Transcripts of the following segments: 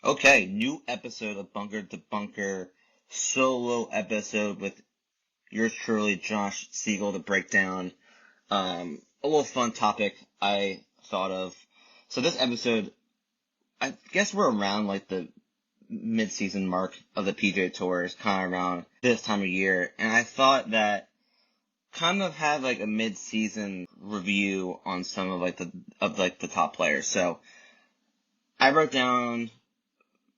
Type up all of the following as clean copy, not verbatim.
Okay, new episode of Bunker to Bunker, solo episode with yours truly, Josh Siegel, to break down a little fun topic I thought of. So this episode, I guess we're around like the mid-season mark of the PGA Tour, is kind of around this time of year, and I thought that kind of have like a mid-season review on some of the top players. So I wrote down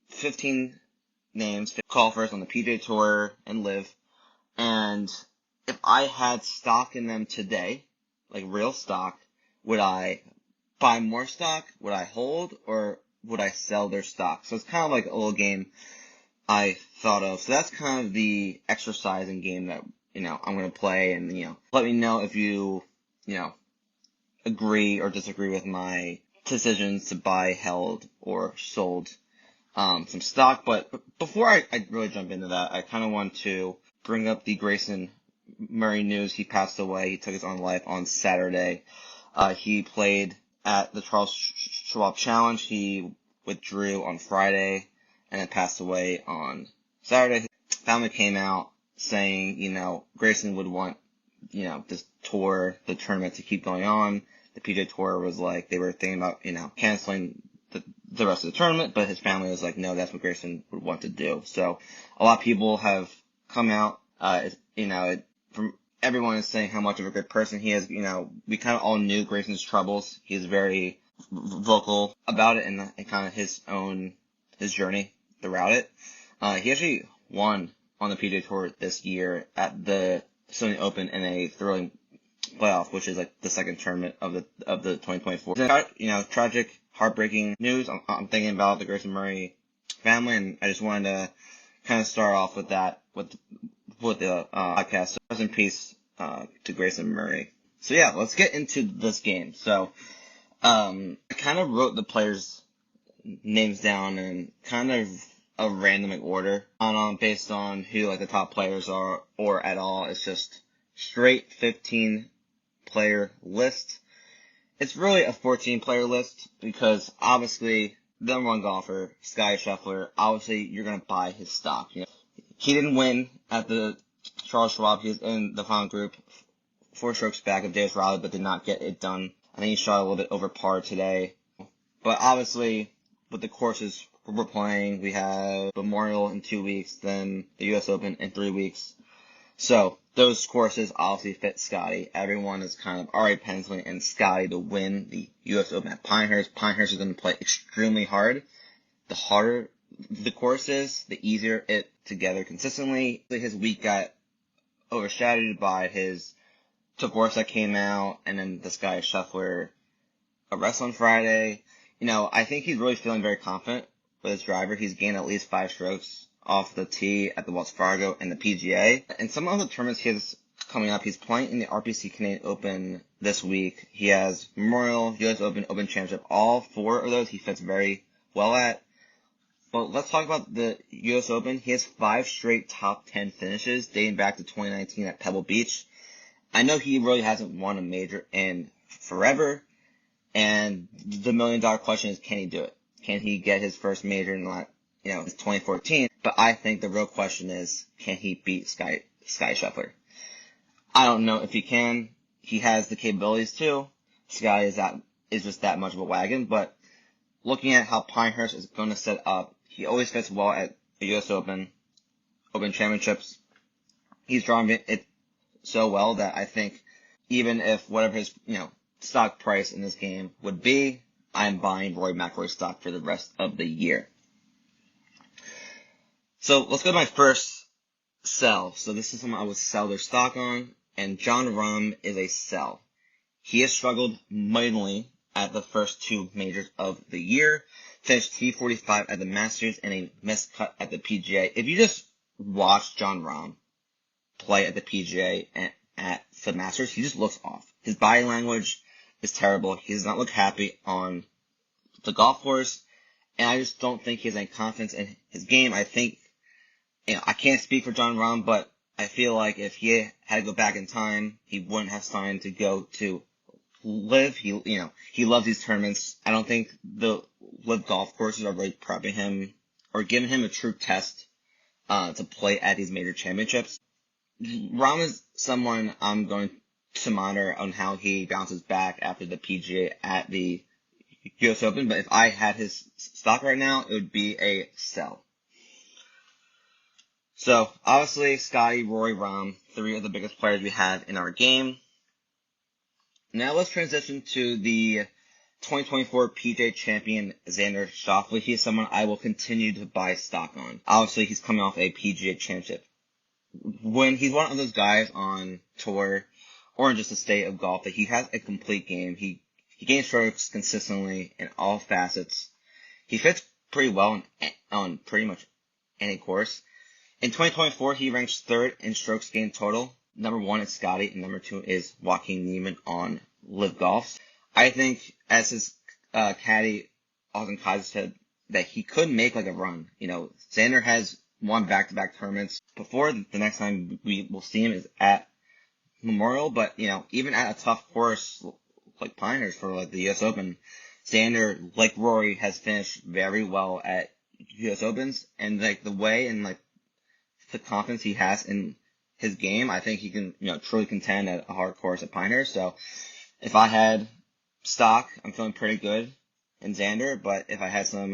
15 names, golfers on the PGA Tour and Live, and if I had stock in them today, like real stock, would I buy more stock? Would I hold? Or would I sell their stock? So it's kind of like a little game I thought of. So that's kind of the exercising game that, I'm going to play, and, let me know if you agree or disagree with my decisions to buy, held, or sold some stock. But before I really jump into that, I kind of want to bring up the Grayson Murray news. He passed away. He took his own life on Saturday. He played at the Charles Schwab Challenge. He withdrew on Friday and then passed away on Saturday. His family came out saying, Grayson would want, this tour, the tournament, to keep going on. The PGA Tour was like, they were thinking about, canceling the rest of the tournament, but his family was like, no, that's what Grayson would want to do. So a lot of people have come out, from everyone is saying how much of a good person he is. We kind of all knew Grayson's troubles. He's very vocal about it and kind of his journey throughout it. He actually won on the PGA Tour this year at the Sony Open in a thrilling playoff, which is like the second tournament of the 2024. Tragic, heartbreaking news. I'm thinking about the Grayson Murray family, and I just wanted to kind of start off with that with the podcast. So rest in peace to Grayson Murray. So yeah, let's get into this game. So I kind of wrote the players' names down in kind of a random order, based on who like the top players are, or at all. It's just straight 15 player list. It's really a 14 player list because obviously the number one golfer, Scottie Scheffler, obviously you're going to buy his stock. He didn't win at the Charles Schwab. He was in the final group, 4 strokes back of Davis Riley, but did not get it done. I think he shot a little bit over par today. But obviously, with the courses we're playing, we have Memorial in 2 weeks, then the U.S. Open in 3 weeks. So those courses obviously fit Scottie. Everyone is kind of already penciling in Scottie to win the U.S. Open at Pinehurst. Pinehurst is going to play extremely hard. The harder the course is, the easier it to gather consistently. His week got overshadowed by his divorce that came out, and then the Scottie Scheffler arrest on Friday. I think he's really feeling very confident with his driver. He's gained at least 5 strokes off the tee at the Wells Fargo and the PGA. And some of the tournaments he has coming up, he's playing in the RBC Canadian Open this week. He has Memorial, US Open, Open Championship. All 4 of those he fits very well at. But let's talk about the US Open. He has 5 straight top 10 finishes dating back to 2019 at Pebble Beach. I know he really hasn't won a major in forever. And the $1 million question is, can he do it? Can he get his first major in since 2014? But I think the real question is, can he beat Scottie Scheffler? I don't know if he can. He has the capabilities to. Scottie is just that much of a wagon. But looking at how Pinehurst is going to set up, he always fits well at the U.S. Open, Open Championships. He's driving it so well that I think even if whatever his, stock price in this game would be, I'm buying Rory McIlroy stock for the rest of the year. So let's go to my first sell. So this is someone I would sell their stock on, and Jon Rahm is a sell. He has struggled mightily at the first 2 majors of the year, finished T45 at the Masters and a missed cut at the PGA. If you just watch Jon Rahm play at the PGA and at the Masters, he just looks off. His body language is terrible. He does not look happy on the golf course, and I just don't think he has any confidence in his game. I think, I can't speak for Jon Rahm, but I feel like if he had to go back in time, he wouldn't have signed to go to Live. He loves these tournaments. I don't think the Live golf courses are really prepping him or giving him a true test to play at these major championships. Rahm is someone I'm going to monitor on how he bounces back after the PGA at the US Open, but if I had his stock right now, it would be a sell. So, obviously, Scotty, Rory, Rahm, three of the biggest players we have in our game. Now let's transition to the 2024 PGA champion, Xander Schauffele. He is someone I will continue to buy stock on. Obviously, he's coming off a PGA championship. When he's one of those guys on tour, or in just a state of golf, that he has a complete game. He gains strokes consistently in all facets. He fits pretty well on pretty much any course. In 2024, he ranks third in strokes gained total. Number 1 is Scotty, and number 2 is Joaquin Niemann on Live Golf. I think, as his caddy, Austin Kaiser, said, that he could make like a run. Xander has won back-to-back tournaments before. The next time we will see him is at Memorial, but, even at a tough course like Pinehurst for like the US Open, Xander, like Rory, has finished very well at US Opens, and like the way and like the confidence he has in his game, I think he can, truly contend at a hard course at Pinehurst. So if I had stock, I'm feeling pretty good in Xander, but if I had some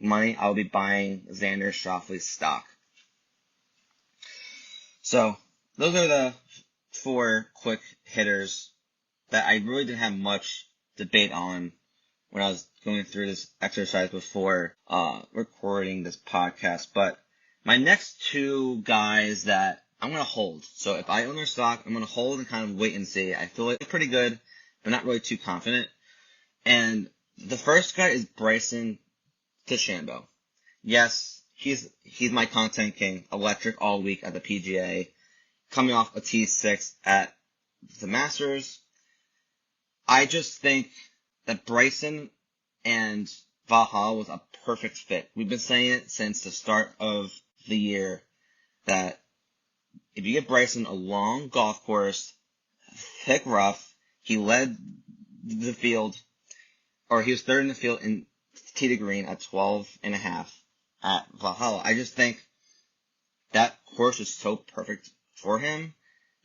money, I would be buying Xander Schauffele's stock. So those are the 4 quick hitters that I really didn't have much debate on when I was going through this exercise before recording this podcast. But my next 2 guys that I'm going to hold. So if I own their stock, I'm going to hold and kind of wait and see. I feel like it's pretty good, but not really too confident. And the first guy is Bryson DeChambeau. Yes, he's my content king. Electric all week at the PGA. Coming off a T6 at the Masters. I just think that Bryson and Valhalla was a perfect fit. We've been saying it since the start of the year that if you give Bryson a long golf course, thick rough, he led the field, or he was third in the field in tee to green at 12.5 at Valhalla. I just think that course is so perfect for him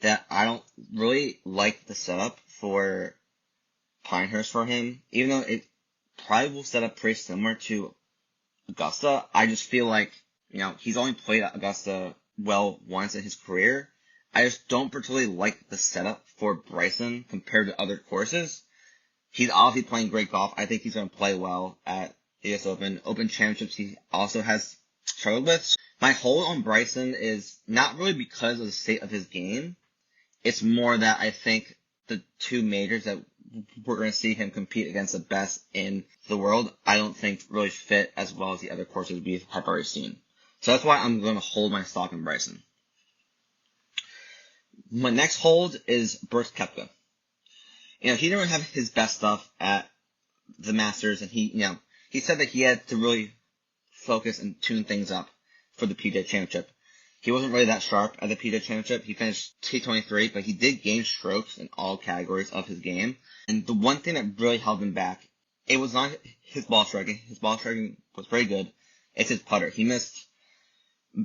that I don't really like the setup for Pinehurst for him, even though it probably will set up pretty similar to Augusta. I just feel like, he's only played at Augusta well once in his career. I just don't particularly like the setup for Bryson compared to other courses. He's obviously playing great golf. I think he's going to play well at the US Open. Open Championships he also has struggled with. My hold on Bryson is not really because of the state of his game. It's more that I think the 2 majors that we're going to see him compete against the best in the world, I don't think really fit as well as the other courses we have already seen. So that's why I'm going to hold my stock in Bryson. My next hold is Brooks Koepka. He didn't really have his best stuff at the Masters, and he said that he had to really focus and tune things up for the PGA Championship. He wasn't really that sharp at the PGA Championship. He finished T23, but he did gain strokes in all categories of his game. And the one thing that really held him back, it was not his ball striking. His ball striking was very good. It's his putter. He missed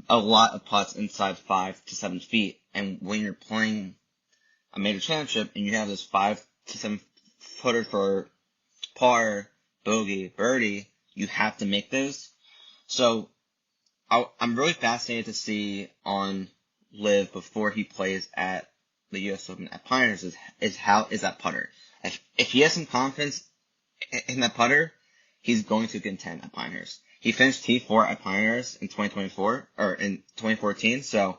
a lot of putts inside 5 to 7 feet. And when you're playing a major championship and you have those 5 to 7 footers for par, bogey, birdie, you have to make those. So I'm really fascinated to see on Live before he plays at the US Open at Pinehurst is how is that putter. If he has some confidence in that putter, he's going to contend at Pinehurst. He finished T4 at Pinehurst in 2024 or in 2014. So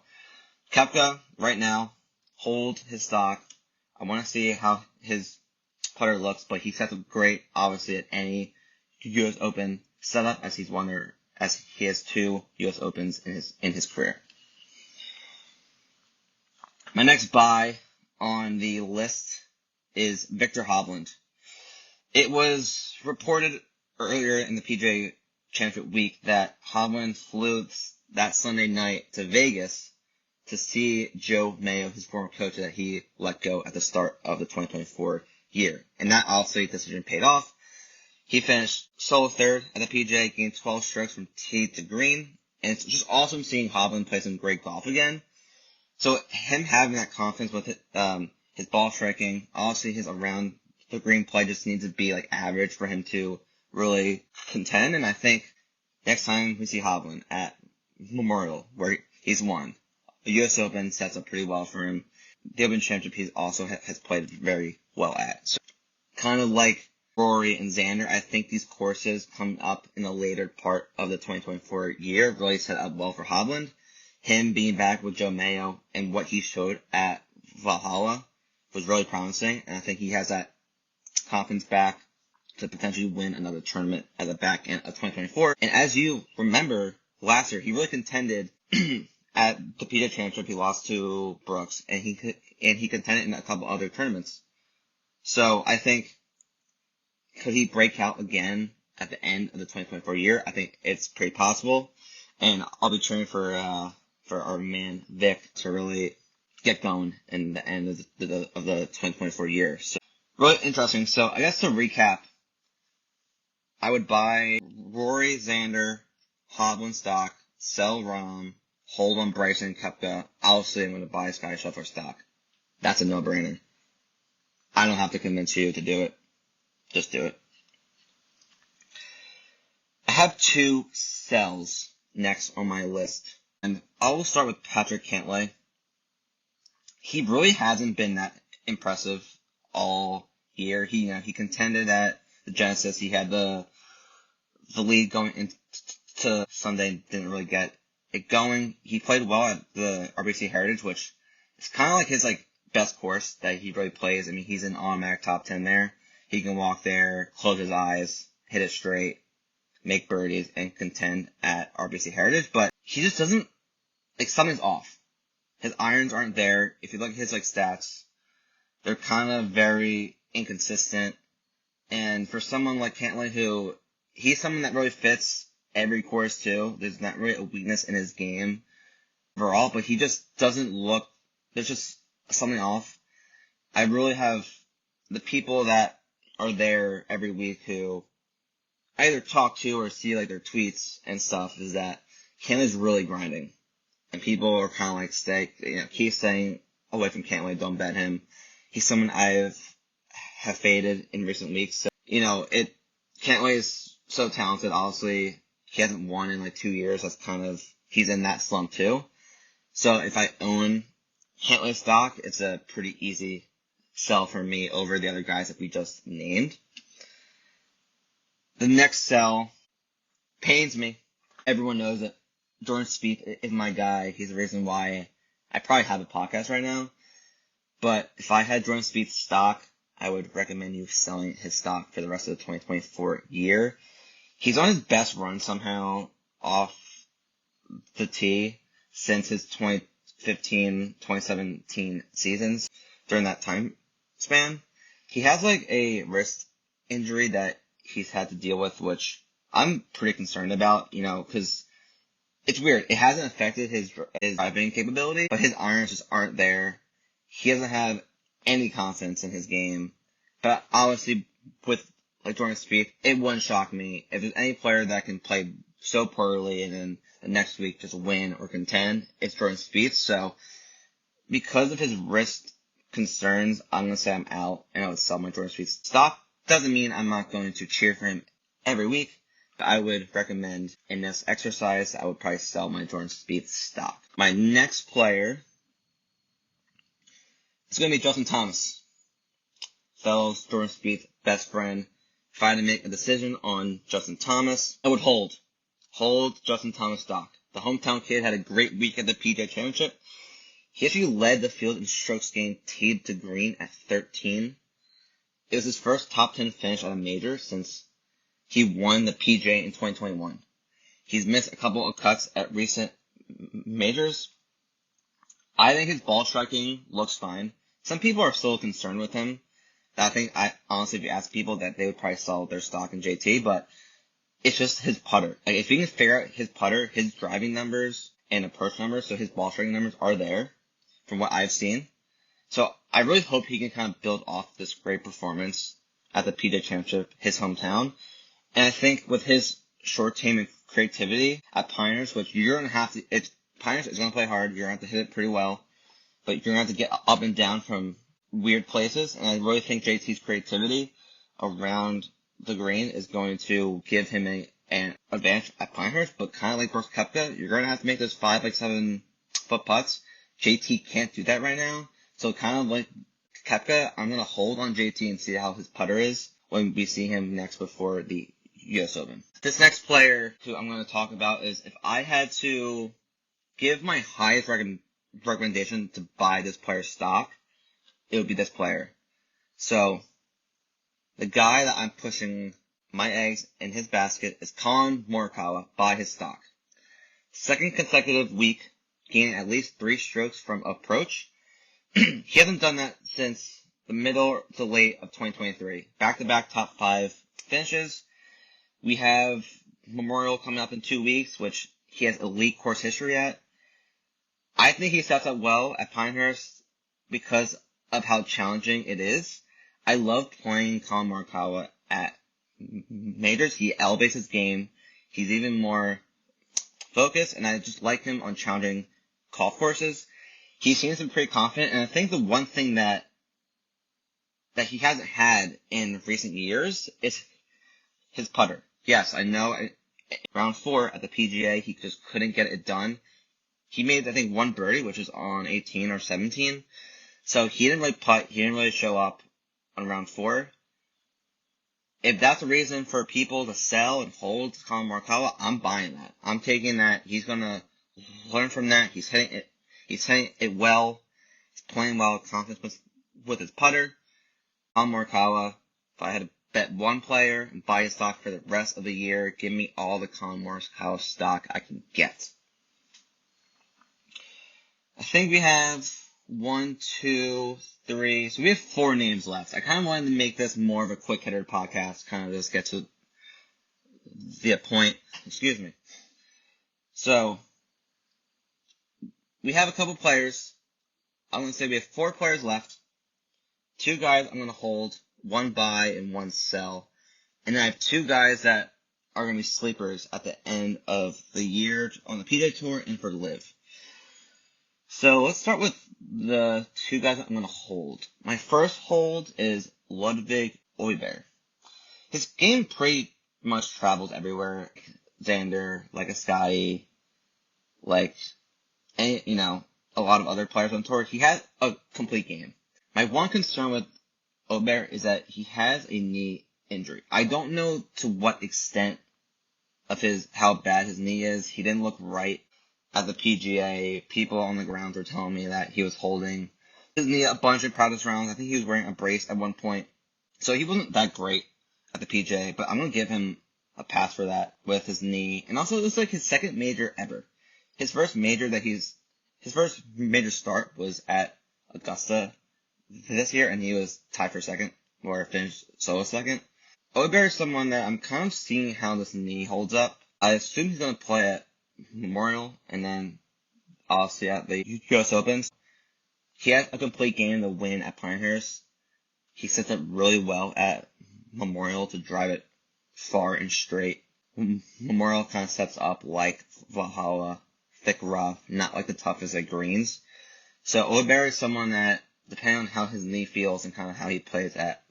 Koepka right now, hold his stock. I want to see how his putter looks, but he sets up great, obviously, at any US Open setup as he has 2 US Opens in his career. My next buy on the list is Victor Hovland. It was reported earlier in the PGA Championship week that Hovland flew that Sunday night to Vegas to see Joe Mayo, his former coach that he let go at the start of the 2024 year. And that obviously decision paid off. He finished solo third at the PGA, gained 12 strokes from tee to green. And it's just awesome seeing Hovland play some great golf again. So him having that confidence with his ball striking, obviously his around the green play just needs to be like average for him to really contend. And I think next time we see Hovland at Memorial, where he's won, the U.S. Open sets up pretty well for him. The Open Championship he also has played very well at. So kind of like Rory and Xander, I think these courses come up in the later part of the 2024 year really set up well for Hovland. Him being back with Joe Mayo and what he showed at Valhalla was really promising, and I think he has that confidence back to potentially win another tournament at the back end of 2024. And as you remember, last year he really contended at the PGA Championship. He lost to Brooks, and he contended in a couple other tournaments. So I think, could he break out again at the end of the 2024 year? I think it's pretty possible, and I'll be cheering for our man Vic to really get going in the end of the 2024 year. So really interesting. So I guess to recap, I would buy Rory, Xander, Hovland stock, sell Rahm, hold on Bryson, Koepka. Obviously, I'm going to buy Sky Scheffler stock. That's a no-brainer. I don't have to convince you to do it. Just do it. I have two sells next on my list. And I will start with Patrick Cantlay. He really hasn't been that impressive all year. He contended at the Genesis. He had the lead going into Sunday, didn't really get it going. He played well at the RBC Heritage, which is kind of like his best course that he really plays. I mean, he's an automatic top 10 there. He can walk there, close his eyes, hit it straight, make birdies, and contend at RBC Heritage, but he just doesn't, something's off. His irons aren't there. If you look at his stats, they're kind of very inconsistent. And for someone like Cantlay, who he's someone that really fits every course too. There's not really a weakness in his game overall, but he just doesn't look. There's just something off. I really have the people that are there every week who I either talk to or see their tweets and stuff is that Cantlay's really grinding, and people are kind of keep staying away from Cantlay. Don't bet him. He's someone have faded in recent weeks. So Cantlay is so talented. Obviously, he hasn't won in 2 years. He's in that slump too. So if I own Cantlay stock, it's a pretty easy sell for me over the other guys that we just named. The next sell pains me. Everyone knows that Jordan Spieth is my guy. He's the reason why I probably have a podcast right now. But if I had Jordan Spieth's stock, I would recommend you selling his stock for the rest of the 2024 year. He's on his best run somehow off the tee since his 2015, 2017 seasons. During that time span, he has a wrist injury that he's had to deal with, which I'm pretty concerned about, because it's weird. It hasn't affected his driving capability, but his irons just aren't there. He doesn't have any confidence in his game. But obviously, with Jordan Spieth, it wouldn't shock me if there's any player that can play so poorly and then the next week just win or contend. It's Jordan Spieth. So because of his wrist concerns, I'm gonna say I'm out and I would sell my Jordan Spieth stock. Doesn't mean I'm not going to cheer for him every week. But I would recommend in this exercise, I would probably sell my Jordan Spieth stock. My next player is going to be Justin Thomas. Fellow Jordan Spieth best friend. If I had to make a decision on Justin Thomas, I would hold Justin Thomas stock. The hometown kid had a great week at the PGA Championship. He actually led the field in strokes gained teed to green at 13. It was his first top 10 finish at a major since he won the PGA in 2021. He's missed a couple of cuts at recent majors. I think his ball striking looks fine. Some people are still concerned with him. Honestly, if you ask people, that they would probably sell their stock in JT, but it's just his putter. If you can figure out his putter, his driving numbers and approach numbers, so his ball striking numbers are there from what I've seen. So I really hope he can kind of build off this great performance at the PGA Championship, his hometown. And I think with his short game and creativity at Pioneers, which you're going to have to, Pioneers is going to play hard. You're going to have to hit it pretty well, but you're going to have to get up and down from weird places. And I really think JT's creativity around the green is going to give him an advantage at Pinehurst, but kind of like Brooks Koepka, you're going to have to make those 5, 7 foot putts. JT can't do that right now. So kind of like Koepka, I'm going to hold on JT and see how his putter is when we see him next before the US Open. This next player who I'm going to talk about is, if I had to give my highest recommendation to buy this player's stock, it would be this player. So the guy that I'm pushing my eggs in his basket is Collin Morikawa. Buy his stock. Second consecutive week, gaining at least 3 strokes from approach. He hasn't done that since the middle to late of 2023. Back-to-back top 5 finishes. We have Memorial coming up in 2 weeks, which he has elite course history at. I think he sets up well at Pinehurst because of how challenging it is. I love playing Collin Morikawa at majors. He elevates his game. He's even more focused, and I just like him on challenging golf courses. He seems to be pretty confident, and I think the one thing that he hasn't had in recent years is his putter. Yes, I know round 4 at the PGA, he just couldn't get it done. He made, I think, 1 birdie, which was on 18 or 17. So he didn't really putt. He didn't really show up on round 4. If that's a reason for people to sell and hold Collin Morikawa, I'm buying that. I'm taking that. He's going to learn from that. He's hitting it well. He's playing well, confidence with his putter. Collin Morikawa, if I had to bet one player and buy his stock for the rest of the year, give me all the Collin Morikawa stock I can get. I think we have 1, 2, 3. So we have 4 names left. I kind of wanted to make this more of a quick hitter podcast, kind of just get to the point. Excuse me. So we have a couple players. I'm going to say we have 4 players left. 2 guys I'm going to hold, 1 buy and 1 sell. And then I have 2 guys that are going to be sleepers at the end of the year on the PGA Tour and for LIV. So let's start with the 2 guys that I'm going to hold. My first hold is Ludwig Åberg. His game pretty much travels everywhere. Xander, like a Scotty, like, any, a lot of other players on tour. He has a complete game. My one concern with Åberg is that he has a knee injury. I don't know to what extent of how bad his knee is. He didn't look right at the PGA. People on the ground were telling me that he was holding his knee a bunch of practice rounds. I think he was wearing a brace at one point. So he wasn't that great at the PGA, but I'm going to give him a pass for that with his knee. And also, it was like his second major ever. His first major start was at Augusta this year, and he was tied for second, or finished solo second. Åberg is someone that I'm kind of seeing how this knee holds up. I assume he's going to play at Memorial, and then obviously at the US Opens. He has a complete game to win at Pinehurst. He sets up really well at Memorial to drive it far and straight. Memorial kind of sets up like Valhalla, thick rough, not like the toughest at greens. So Åberg is someone that, depending on how his knee feels and kind of how he plays at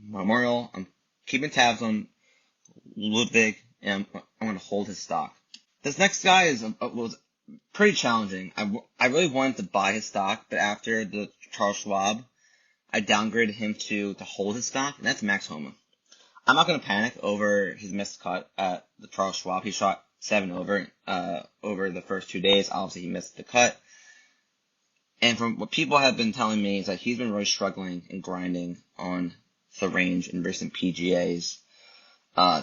Memorial, I'm keeping tabs on Ludwig, and I'm going to hold his stock. This next guy was pretty challenging. I really wanted to buy his stock, but after the Charles Schwab, I downgraded him to hold his stock, and that's Max Homa. I'm not going to panic over his missed cut at the Charles Schwab. He shot 7 over the first 2 days. Obviously, he missed the cut. And from what people have been telling me is that he's been really struggling and grinding on the range in recent PGA's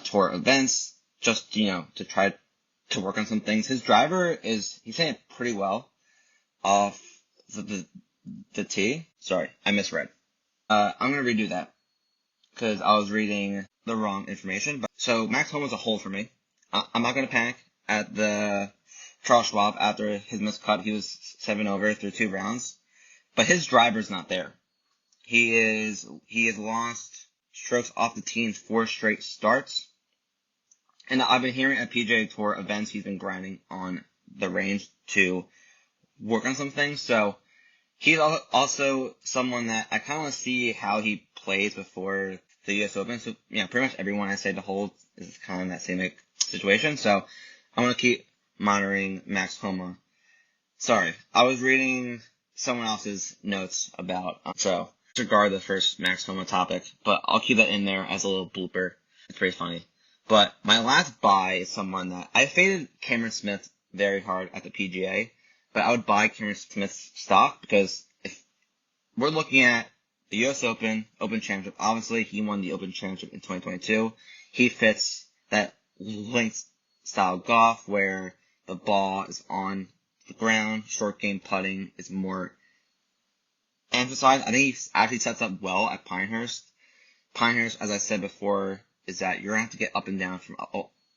tour events, just, to try to work on some things. His driver he's hitting it pretty well off the tee. Sorry, I misread. I'm going to redo that because I was reading the wrong information. So Max Homa was a hold for me. I'm not going to panic at the Charles Schwab after his missed cut. He was 7 over through 2 rounds. but his driver's not there. He has lost strokes off the tee in 4 straight starts. And I've been hearing at PGA Tour events he's been grinding on the range to work on some things. So he's also someone that I kind of want to see how he plays before the U.S. Open. So, pretty much everyone I say to hold is kind of in that same situation. So I'm going to keep monitoring Max Homa. Sorry, I was reading someone else's notes about, so disregard the first Max Homa topic, but I'll keep that in there as a little blooper. It's pretty funny. But my last buy is someone that I faded Cameron Smith very hard at the PGA, but I would buy Cameron Smith's stock because if we're looking at the U.S. Open Championship, obviously he won the Open Championship in 2022. He fits that linked style golf where the ball is on the ground, short game putting is more emphasized. I think he actually sets up well at Pinehurst. Pinehurst, as I said before, is that you're going to have to get up and down from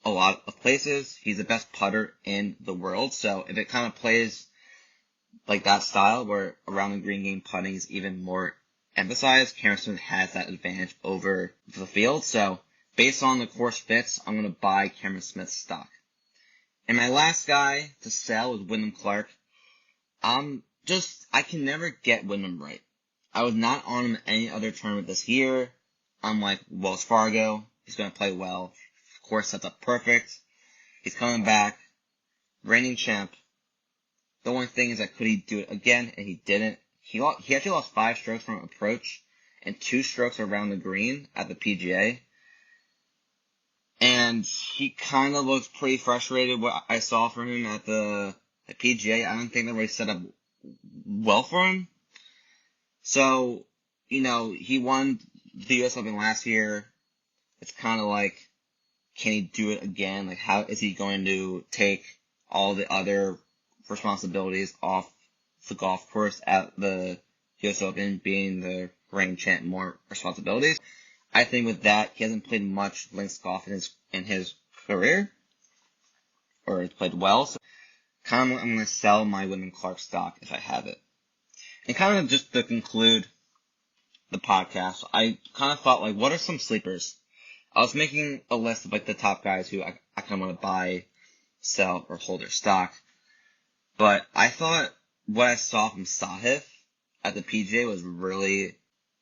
a lot of places. He's the best putter in the world, so if it kind of plays like that style where around the green game putting is even more emphasized, Cameron Smith has that advantage over the field. So based on the course fits, I'm going to buy Cameron Smith's stock. And my last guy to sell is Wyndham Clark. I can never get Wyndham right. I was not on him in any other tournament this year. I'm like Wells Fargo. He's going to play well. Course sets up perfect. He's coming back. Reigning champ. The only thing is that could he do it again? And he didn't. He actually lost 5 strokes from approach and 2 strokes around the green at the PGA. And he kind of looked pretty frustrated what I saw from him at the PGA. I don't think they really set up well for him. So, he won the U.S. Open last year. It's kind of like, can he do it again? Like, how is he going to take all the other responsibilities off the golf course at the U.S. Open, being the reigning champ, more responsibilities? I think with that, he hasn't played much links golf in his career, or he's played well. So, kind of, I'm going to sell my Wyndham Clark stock if I have it. And kind of just to conclude the podcast, I kind of thought, what are some sleepers? I was making a list of, the top guys who I kind of want to buy, sell, or hold their stock. But I thought what I saw from Sahith at the PGA was really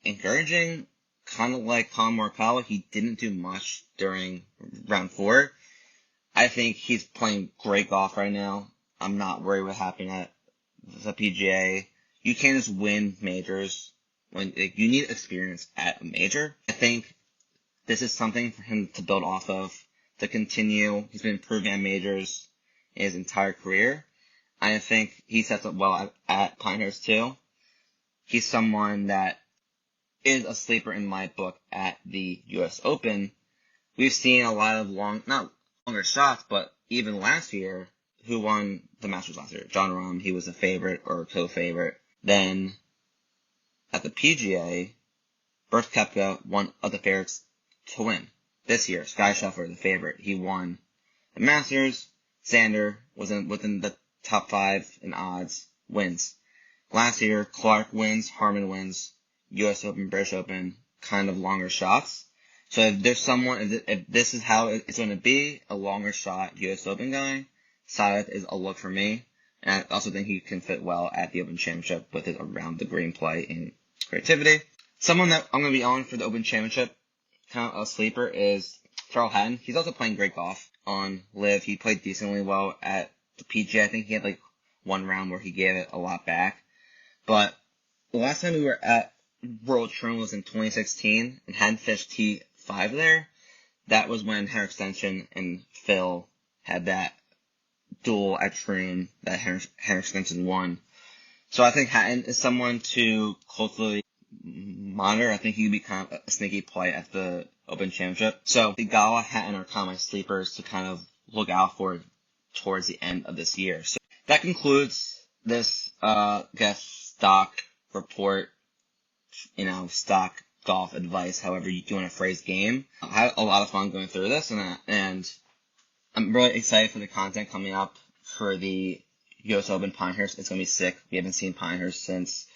encouraging. Kind of like Colin Morikawa, he didn't do much during round 4. I think he's playing great golf right now. I'm not worried what happened at the PGA. You can't just win majors when you need experience at a major. I think this is something for him to build off of, to continue. He's been improving at majors his entire career. I think he sets up well at Pinehurst too. He's someone that is a sleeper in my book at the U.S. Open. We've seen a lot of not longer shots, but even last year, who won the Masters last year? Jon Rahm, he was a favorite or co-favorite. Then, at the PGA, Brooks Koepka, one of the favorites to win. This year, Sky Scheffler, the favorite, he won the Masters. Xander was within the top 5 in odds, wins. Last year, Clark wins, Harman wins, U.S. Open, British Open, kind of longer shots. So if there's someone, if this is how it's going to be, a longer shot U.S. Open guy, Sahith is a look for me. And I also think he can fit well at the Open Championship with his around the green play and creativity. Someone that I'm going to be on for the Open Championship, kind of a sleeper, is Charles Hatton. He's also playing great golf on LIV. He played decently well at the PGA. I think he had one round where he gave it a lot back. But the last time we were at World Tour was in 2016 and hadn't finished T5 there. That was when Henrik Stenson and Phil had that duel at Troon that Henrik Stenson won. So I think Hatton is someone to closely monitor. I think he could be kind of a sneaky play at the Open Championship. So Theegala, Hatton are kind of my sleepers to kind of look out for towards the end of this year. So that concludes this stock report, stock golf advice, however you want to phrase game. I had a lot of fun going through this, and I'm really excited for the content coming up for the U.S. Open Pinehurst. It's going to be sick. We haven't seen Pinehurst since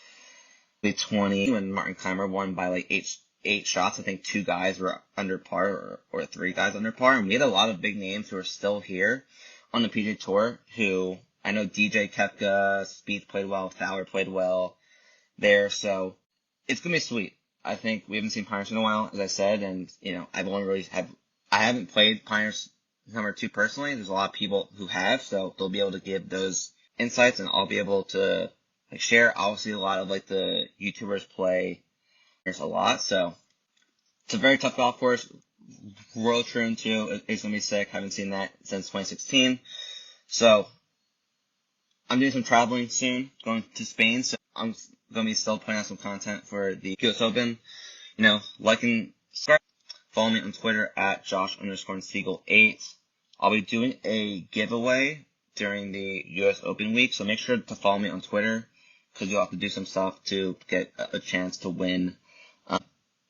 20 when Martin Keimer won by like eight shots. I think 2 guys were under par or 3 guys under par. And we had a lot of big names who are still here on the PGA Tour who I know DJ Koepka, Spieth played well, Fowler played well there. So it's going to be sweet. I think we haven't seen Pioneers in a while, as I said, and, I haven't played Pioneers number 2 personally. There's a lot of people who have, so they'll be able to give those insights, and I'll be able to share. Obviously, a lot of the YouTubers play a lot, so it's a very tough golf course. Royal Troon too is gonna be sick. Haven't seen that since 2016. So I'm doing some traveling soon, going to Spain. So I'm gonna be still putting out some content for the US Open. Like and subscribe. Follow me on Twitter at Josh_Siegel8. I'll be doing a giveaway during the US Open week, so make sure to follow me on Twitter because you'll have to do some stuff to get a chance to win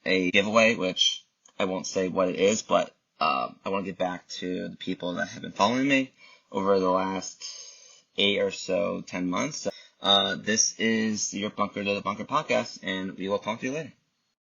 a giveaway, which I won't say what it is, but I want to get back to the people that have been following me over the last 8 or so, 10 months. So, this is your Bunker to the Bunker podcast, and we will talk to you later.